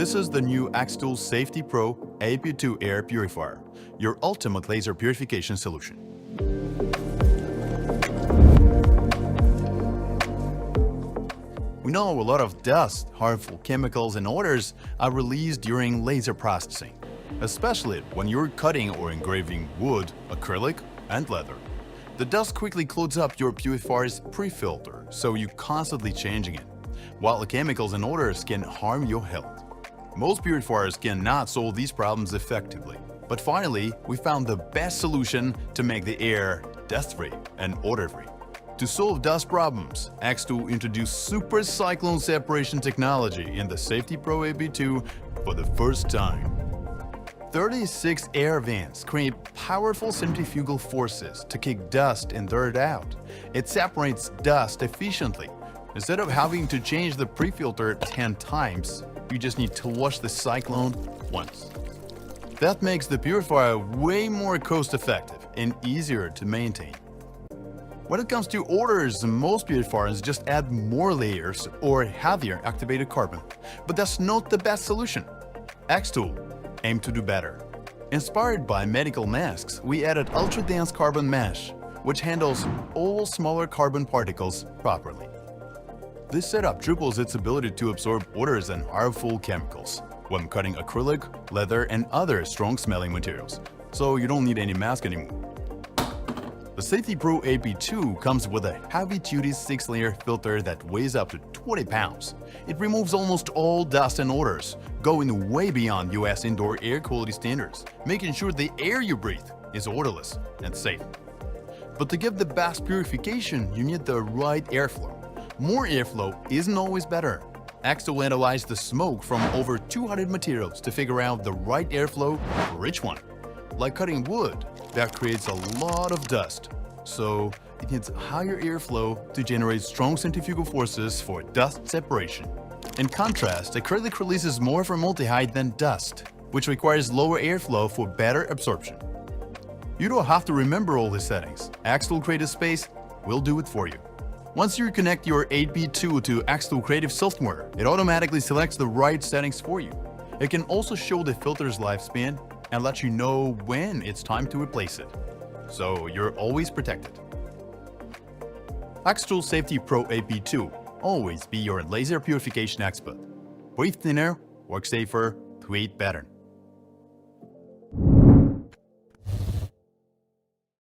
This is the new xTool SafetyPro AP2 Air Purifier, your ultimate laser purification solution. We know a lot of dust, harmful chemicals, and odors are released during laser processing, especially when you're cutting or engraving wood, acrylic, and leather. The dust quickly clogs up your purifier's pre-filter, so you're constantly changing it, while the chemicals and odors can harm your health. Most purifiers cannot solve these problems effectively, but finally, we found the best solution to make the air dust-free and odor-free. To solve dust problems, xTool introduced SuperCyclone separation technology in the SafetyPro AP2 for the first time. 36 air vents create powerful centrifugal forces to kick dust and dirt out. It separates dust efficiently. Instead of having to change the pre-filter 10 times, you just need to wash the cyclone once. That makes the purifier way more cost-effective and easier to maintain. When it comes to odors, most purifiers just add more layers or heavier activated carbon, but that's not the best solution. xTool aimed to do better. Inspired by medical masks, we added ultra-dense carbon mesh, which handles all smaller carbon particles properly. This setup triples its ability to absorb odors and harmful chemicals when cutting acrylic, leather, and other strong-smelling materials, so you don't need any mask anymore. The SafetyPro AP2 comes with a heavy-duty 6-layer filter that weighs up to 20 pounds. It removes almost all dust and odors, going way beyond US indoor air quality standards, making sure the air you breathe is odorless and safe. But to give the best purification, you need the right airflow. More airflow isn't always better. xTool analyzed the smoke from over 200 materials to figure out the right airflow for each one. Like cutting wood, that creates a lot of dust, so it needs higher airflow to generate strong centrifugal forces for dust separation. In contrast, acrylic releases more formaldehyde than dust, which requires lower airflow for better absorption. You don't have to remember all the settings. xTool Creative Space will do it for you. Once you connect your AP2 to xTool Creative software, it automatically selects the right settings for you. It can also show the filter's lifespan and let you know when it's time to replace it, so you're always protected. xTool SafetyPro AP2, always be your laser purification expert. Breathe thinner, work safer, create better.